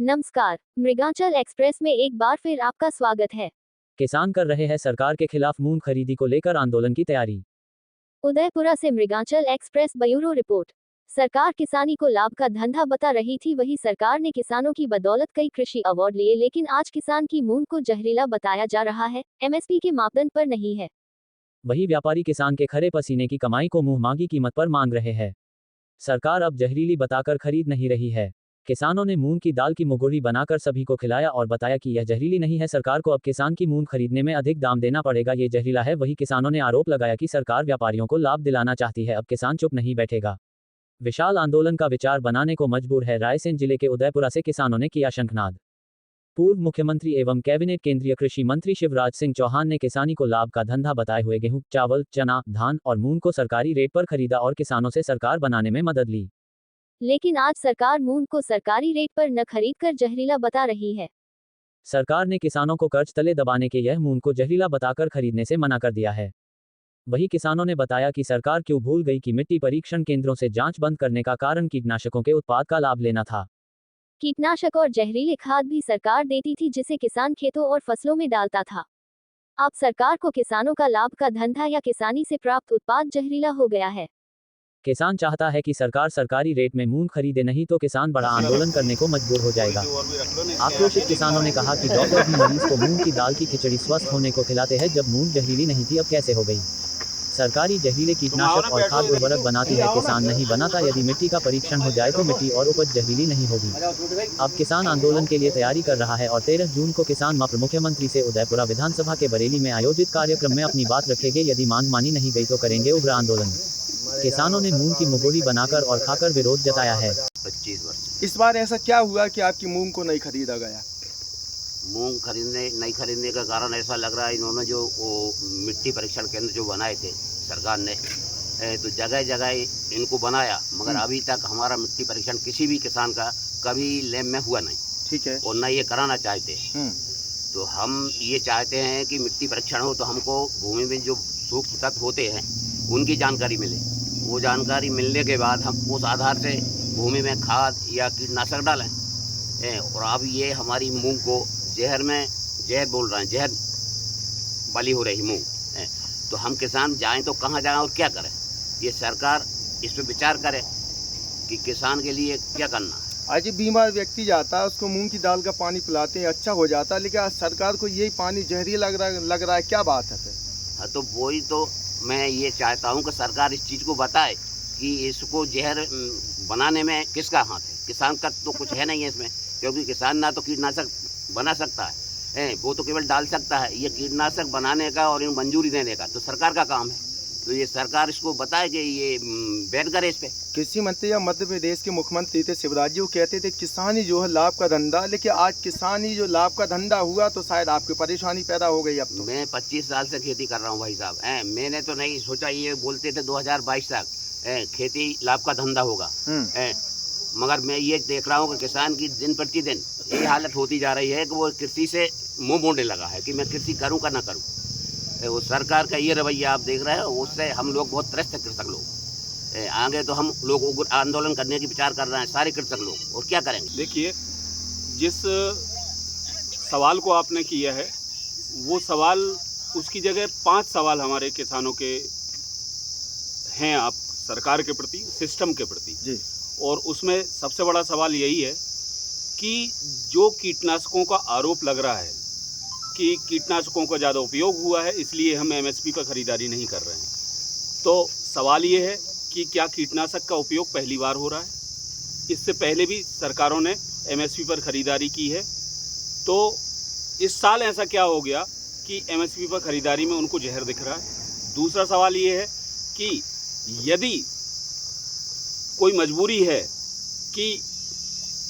नमस्कार, मृगांचल एक्सप्रेस में एक बार फिर आपका स्वागत है। किसान कर रहे हैं सरकार के खिलाफ मूंग खरीदी को लेकर आंदोलन की तैयारी। उदयपुरा से मृगांचल एक्सप्रेस ब्यूरो रिपोर्ट। सरकार किसानी को लाभ का धंधा बता रही थी, वही सरकार ने किसानों की बदौलत कई कृषि अवार्ड लिए, लेकिन आज किसान की मूंग को जहरीला बताया जा रहा है, एमएसपी के मापदंड पर नहीं है। वही व्यापारी किसान के खरे पसीने की कमाई को मुंह मांगी कीमत पर मांग रहे हैं। सरकार अब जहरीली बताकर खरीद नहीं रही है। किसानों ने मूंग की दाल की मुगोरी बनाकर सभी को खिलाया और बताया कि यह जहरीली नहीं है। सरकार को अब किसान की मूंग खरीदने में अधिक दाम देना पड़ेगा, ये जहरीला है। वही किसानों ने आरोप लगाया कि सरकार व्यापारियों को लाभ दिलाना चाहती है। अब किसान चुप नहीं बैठेगा, विशाल आंदोलन का विचार बनाने को मजबूर है। रायसेन जिले के उदयपुरा से किसानों ने किया शंखनाद। पूर्व मुख्यमंत्री एवं कैबिनेट केंद्रीय कृषि मंत्री शिवराज सिंह चौहान ने किसानी को लाभ का धंधा बताए हुए गेहूं, चावल, चना, धान और मूंग को सरकारी रेट पर खरीदा और किसानों से सरकार बनाने में मदद ली। लेकिन आज सरकार मूंग को सरकारी रेट पर न खरीदकर जहरीला बता रही है। सरकार ने किसानों को कर्ज तले दबाने के यह मूंग को जहरीला बताकर खरीदने से मना कर दिया है। वही किसानों ने बताया कि सरकार क्यों भूल गई कि मिट्टी परीक्षण केंद्रों से जांच बंद करने का कारण कीटनाशकों के उत्पाद का लाभ लेना था। कीटनाशक और जहरीले खाद भी सरकार देती थी, जिसे किसान खेतों और फसलों में डालता था। अब सरकार को किसानों का लाभ का धंधा या किसानी से प्राप्त उत्पाद जहरीला हो गया है। किसान चाहता है कि सरकार सरकारी रेट में मूंग खरीदे, नहीं तो किसान बड़ा आंदोलन करने को मजबूर हो जाएगा। आक्रोशित किसानों ने कहा कि डॉक्टर भी मरीज को मूंग की दाल की खिचड़ी स्वस्थ होने को खिलाते हैं, जब मूंग जहरीली नहीं थी अब कैसे हो गई। सरकारी जहरीले कीटनाशक और खाद उर्वरक बनाती है, किसान नहीं बनाता। यदि मिट्टी का परीक्षण हो जाए तो मिट्टी और उपज जहरीली नहीं होगी। अब किसान आंदोलन के लिए तैयारी कर रहा है और 13 जून को किसान मात्र मुख्यमंत्री से उदयपुरा विधानसभा के बरेली में आयोजित कार्यक्रम में अपनी बात रखेंगे। यदि मांग मानी नहीं गई तो करेंगे उग्र आंदोलन। किसानों ने मूंग की मुगोरी बनाकर और खाकर विरोध जताया है। 25 वर्ष इस बार ऐसा क्या हुआ कि आपकी मूंग को नहीं खरीदा गया? मूंग नहीं खरीदने का कारण ऐसा लग रहा है, इन्होंने जो वो मिट्टी परीक्षण केंद्र जो बनाए थे सरकार ने, तो जगह जगह इनको बनाया, मगर अभी तक हमारा मिट्टी परीक्षण किसी भी किसान का कभी लैब में हुआ नहीं। ठीक है। और न ये कराना चाहते। तो हम ये चाहते हैं कि मिट्टी परीक्षण हो तो हमको भूमि में जो सूक्ष्म तत्व होते हैं उनकी जानकारी मिले। वो जानकारी मिलने के बाद हम उस आधार से भूमि में खाद या कीटनाशक डालें। और अब ये हमारी मूंग को जहर बोल रहे हैं, जहर वाली हो रही मूंग। तो हम किसान जाएं तो कहाँ जाएं और क्या करें? ये सरकार इस पर विचार करे कि किसान के लिए क्या करना है। आज बीमार व्यक्ति जाता है, उसको मूंग की दाल का पानी पिलाते हैं, अच्छा हो जाता है, लेकिन आज सरकार को यही पानी जहरीला लग रहा है। क्या बात है फिर? हाँ, तो वही तो मैं ये चाहता हूँ कि सरकार इस चीज़ को बताए कि इसको जहर बनाने में किसका हाथ है। किसान का तो कुछ है नहीं है इसमें, क्योंकि किसान ना तो कीटनाशक बना सकता है, वो तो केवल डाल सकता है। ये कीटनाशक बनाने का और इन मंजूरी देने का तो सरकार का काम है। तो ये सरकार इसको बताए कि ये बैन करे इस पे। कृषि मंत्री या मध्य प्रदेश के मुख्यमंत्री थे शिवराज जी, वो कहते थे किसानी जो है लाभ का धंधा, लेकिन आज किसानी जो लाभ का धंधा हुआ तो शायद आपकी परेशानी पैदा हो गई। अब तो मैं 25 साल से खेती कर रहा हूँ भाई साहब। मैंने तो नहीं सोचा, ये बोलते थे 2022 तक खेती लाभ का धंधा होगा। मगर मैं ये देख रहा हूँ कि किसान की दिन प्रतिदिन ये हालत होती जा रही है कि वो कृषि से मुंह मोड़ने लगा है कि मैं कृषि करूँ का ना करूँ। वो सरकार का ये रवैया आप देख रहे हैं, उससे हम लोग बहुत त्रस्त है कृषक लोग। आगे तो हम लोग आंदोलन करने की विचार कर रहे हैं सारे कृषक लोग, और क्या करेंगे। देखिए, जिस सवाल को आपने किया है वो सवाल, उसकी जगह 5 सवाल हमारे किसानों के हैं आप सरकार के प्रति, सिस्टम के प्रति जी। और उसमें सबसे बड़ा सवाल यही है कि जो कीटनाशकों का आरोप लग रहा है कि कीटनाशकों का ज़्यादा उपयोग हुआ है, इसलिए हम एमएसपी पर ख़रीदारी नहीं कर रहे हैं। तो सवाल ये है कि क्या कीटनाशक का उपयोग पहली बार हो रहा है? इससे पहले भी सरकारों ने एमएसपी पर ख़रीदारी की है। तो इस साल ऐसा क्या हो गया कि एमएसपी पर ख़रीदारी में उनको जहर दिख रहा है? दूसरा सवाल ये है कि यदि कोई मजबूरी है कि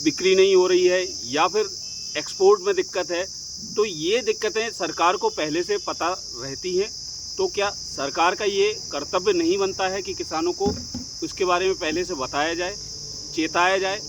बिक्री नहीं हो रही है या फिर एक्सपोर्ट में दिक्कत है, तो ये दिक्कतें सरकार को पहले से पता रहती हैं, तो क्या सरकार का ये कर्तव्य नहीं बनता है कि किसानों को उसके बारे में पहले से बताया जाए, चेताया जाए?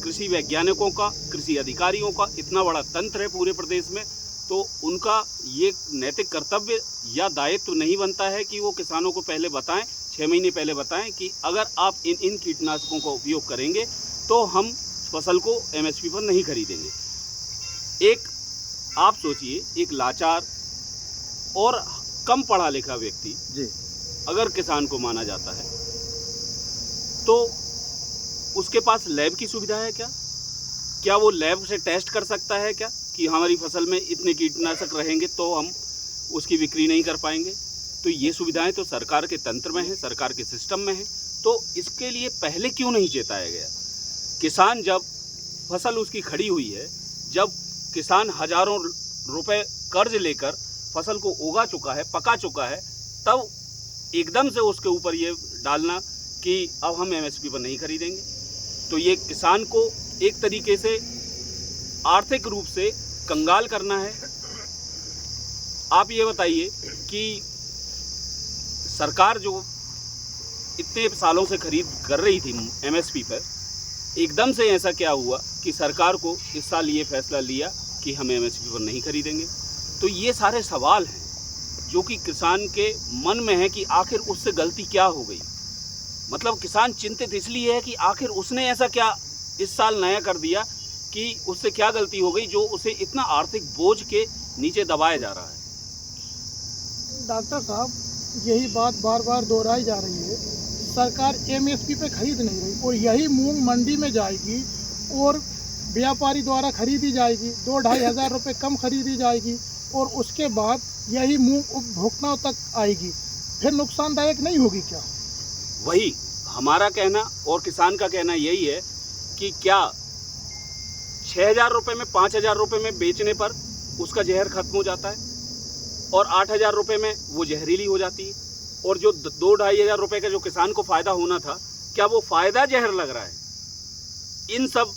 कृषि वैज्ञानिकों का, कृषि अधिकारियों का इतना बड़ा तंत्र है पूरे प्रदेश में, तो उनका ये नैतिक कर्तव्य या दायित्व नहीं बनता है कि वो किसानों को पहले बताएं, 6 महीने पहले बताएं कि अगर आप इन कीटनाशकों का उपयोग करेंगे तो हम फसल को एमएसपी पर नहीं खरीदेंगे। एक आप सोचिए, एक लाचार और कम पढ़ा लिखा व्यक्ति जी अगर किसान को माना जाता है तो उसके पास लैब की सुविधा है क्या? क्या वो लैब से टेस्ट कर सकता है क्या कि हमारी फसल में इतने कीटनाशक रहेंगे तो हम उसकी बिक्री नहीं कर पाएंगे? तो ये सुविधाएं तो सरकार के तंत्र में है, सरकार के सिस्टम में है। तो इसके लिए पहले क्यों नहीं चेताया गया? किसान जब फसल उसकी खड़ी हुई है, जब किसान हजारों रुपए कर्ज लेकर फसल को उगा चुका है, पका चुका है, तब एकदम से उसके ऊपर ये डालना कि अब हम एमएसपी पर नहीं खरीदेंगे, तो ये किसान को एक तरीके से आर्थिक रूप से कंगाल करना है। आप ये बताइए कि सरकार जो इतने सालों से खरीद कर रही थी एमएसपी पर, एकदम से ऐसा क्या हुआ कि सरकार को इस साल ये फैसला लिया कि हम एमएसपी पर नहीं खरीदेंगे? तो ये सारे सवाल हैं जो कि किसान के मन में है कि आखिर उससे गलती क्या हो गई। मतलब किसान चिंतित इसलिए है कि आखिर उसने ऐसा क्या इस साल नया कर दिया कि उससे क्या गलती हो गई जो उसे इतना आर्थिक बोझ के नीचे दबाया जा रहा है। डॉक्टर साहब, यही बात बार बार दोहराई जा रही है, सरकार एमएसपी पे खरीद नहीं रही और यही मूंग मंडी में जाएगी और व्यापारी द्वारा खरीदी जाएगी, 2-2.5 हज़ार रुपये कम खरीदी जाएगी और उसके बाद यही मूंग उपभोक्ताओं तक आएगी। फिर नुकसानदायक नहीं होगी क्या? वही हमारा कहना और किसान का कहना यही है कि क्या 6,000 रुपये में 5,000 रुपये में बेचने पर उसका जहर खत्म हो जाता है और 8,000 रुपये में वो जहरीली हो जाती है, और जो 2-2.5 हज़ार रुपये का जो किसान को फ़ायदा होना था, क्या वो फ़ायदा जहर लग रहा है? इन सब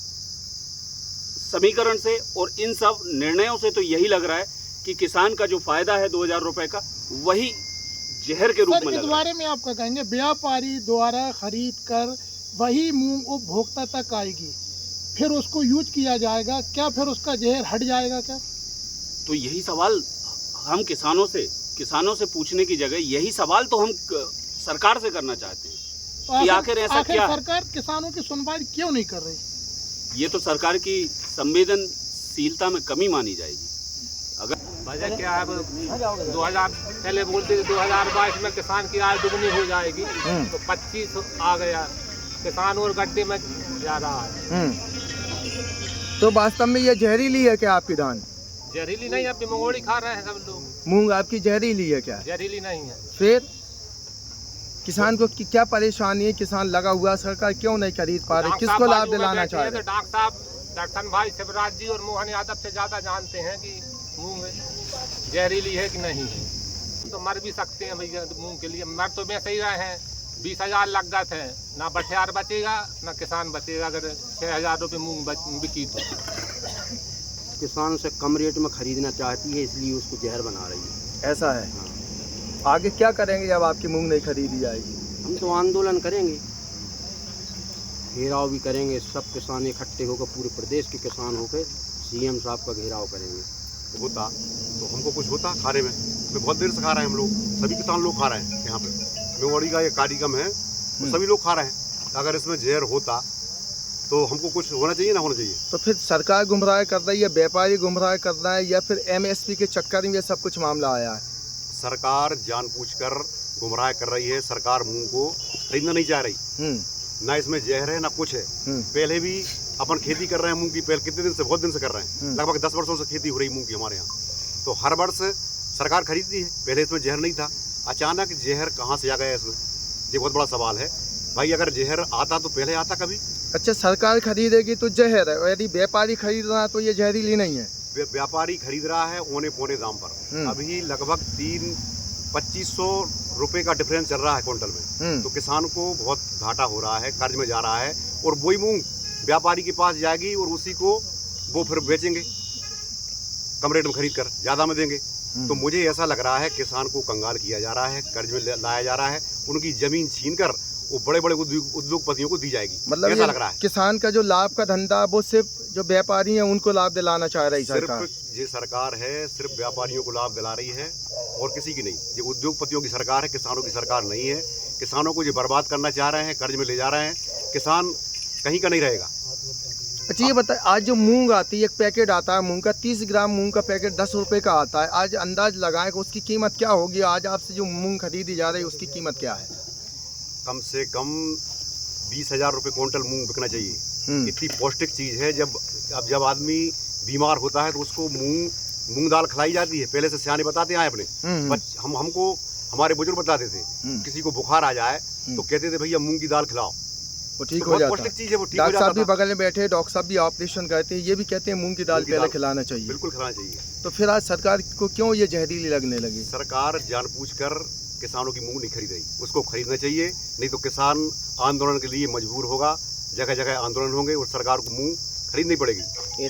समीकरण से और इन सब निर्णयों से तो यही लग रहा है कि किसान का जो फ़ायदा है 2,000 रुपये का, वही जहर के रूप में लग रहा है। इस बारे में आप क्या कहेंगे? व्यापारी द्वारा खरीद कर वही मूंग उपभोक्ता तक आएगी, फिर उसको यूज किया जाएगा, क्या फिर उसका जहर हट जाएगा क्या? तो यही सवाल हम किसानों से पूछने की जगह यही सवाल तो हम सरकार से करना चाहते हैं कि आखिर ऐसा क्या है? सरकार किसानों की सुनवाई क्यों नहीं कर रही? ये तो सरकार की संवेदनशीलता में कमी मानी जाएगी। अगर वजह क्या है, 2000 पहले बोलते थे 2022 में किसान की आय दुगनी हो जाएगी, तो 25 आ गया, किसान और गड्ढे में जा रहा है। तो वास्तव में ये जहरीली है क्या आपकी धान? जहरीली नहीं, अपनी मंगोड़ी खा रहे हैं सब लोग। मूंग आपकी जहरीली है क्या? जहरीली नहीं है। फिर किसान को क्या परेशानी है? किसान लगा हुआ, सरकार क्यों नहीं खरीद पा रही? किसको लाभ दिलाना चाह रहे? डॉक्टर साहब, दर्शन भाई, शिवराज जी और मोहन यादव से ज्यादा जानते हैं कि मूंग जहरीली है कि नहीं है। तो मर भी सकते हैं भैया मूंग के लिए, मर तो वैसे ही रहे हैं। 20,000 लग गए थे, ना बटियार बचेगा ना किसान बचेगा अगर 6,000 रुपये मूंग बिकी तो। किसान से कम रेट में खरीदना चाहती है, इसलिए उसको जहर बना रही है। ऐसा है। आगे क्या करेंगे जब आपकी मूंग नहीं खरीदी जाएगी? हम तो आंदोलन करेंगे, घेराव भी करेंगे, सब किसान इकट्ठे होकर, पूरे प्रदेश के किसान होकर सीएम साहब का घेराव करेंगे। होता तो हमको कुछ होता खाने में। बहुत देर से खा रहे हैं हम लोग, सभी किसान लोग खा रहे हैं। यहाँ पे मेवाड़ी का ये कार्यक्रम है, तो सभी लोग खा रहे हैं। अगर इसमें जहर होता तो हमको कुछ होना चाहिए ना होना चाहिए? तो फिर सरकार गुमराह कर रही है, व्यापारी गुमराह कर रहा है, या फिर एमएसपी के चक्कर में ये सब कुछ मामला आया है? सरकार जानबूझकर गुमराह कर रही है। सरकार मूंग को खरीदना नहीं चाह रही, ना इसमें जहर है ना कुछ है। पहले भी अपन खेती कर रहे हैं मूंग की, पहले कितने दिन से, बहुत दिन से कर रहे हैं, लगभग 10 वर्षों से खेती हो रही मूंग की हमारे यहाँ। तो हर वर्ष सरकार खरीदती है। पहले इसमें जहर नहीं था, अचानक जहर कहाँ से आ गया इसमें? ये बहुत बड़ा सवाल है भाई। अगर जहर आता तो पहले आता कभी? अच्छा, सरकार खरीदेगी तो जहर है, और यदि व्यापारी खरीद रहा है तो ये जहरीली नहीं है? व्यापारी खरीद रहा है औने पौने दाम पर। अभी लगभग 2500 रुपए का डिफरेंस चल रहा है क्विंटल में। तो किसान को बहुत घाटा हो रहा है, कर्ज में जा रहा है, और वही मूंग व्यापारी के पास जाएगी और उसी को वो फिर बेचेंगे कम रेट में खरीद कर, ज़्यादा में देंगे। तो मुझे ऐसा लग रहा है किसान को कंगाल किया जा रहा है, कर्ज में लाया जा रहा है, उनकी जमीन छीन कर वो बड़े बड़े उद्योगपतियों को दी जाएगी। मतलब ऐसा लग रहा है किसान का जो लाभ का धंधा वो सिर्फ जो व्यापारी हैं उनको लाभ दिलाना चाह रही सरकार। ये सरकार है सिर्फ व्यापारियों को लाभ दिला रही है और किसी की नहीं। ये उद्योगपतियों की सरकार है, किसानों की सरकार नहीं है। किसानों को ये बर्बाद करना चाह रहे हैं, कर्ज में ले जा रहे हैं। किसान कहीं का नहीं रहेगा, अच्छा ये बताए, आज जो मूंग आती है, एक पैकेट आता है मूंग का, 30 ग्राम मूंग का पैकेट 10 रुपए का आता है। आज अंदाज लगाएं कि उसकी कीमत क्या होगी? आज आपसे जो मूंग खरीदी जा रही है उसकी कीमत क्या है? कम से कम 20,000 रुपये क्विंटल मूंग बिकना चाहिए। इतनी पौष्टिक चीज़ है। जब आदमी बीमार होता है तो उसको मूंग दाल खिलाई जाती है। पहले से सियाने बताते हैं अपने हमको हमारे बुजुर्ग बताते थे, किसी को बुखार आ जाए तो कहते थे भैया मूंग की दाल खिलाओ, वो ठीक तो हो जाता पौष्टिक चीज़ है, वो ठीक हो डॉक्टर जाता साहब भी था। बगल में बैठे, डॉक्टर साहब भी ऑपरेशन करते हैं, ये भी कहते हैं मूंग की दाल पहले खिलाना चाहिए। बिल्कुल खिलाना चाहिए। तो फिर आज सरकार को क्यों ये जहरीली लगने लगी? सरकार जानबूझकर किसानों की मूंग नहीं खरीद रही, उसको खरीदना चाहिए, नहीं तो किसान आंदोलन के लिए मजबूर होगा। जगह जगह आंदोलन होंगे और सरकार को मूंग खरीदनी पड़ेगी।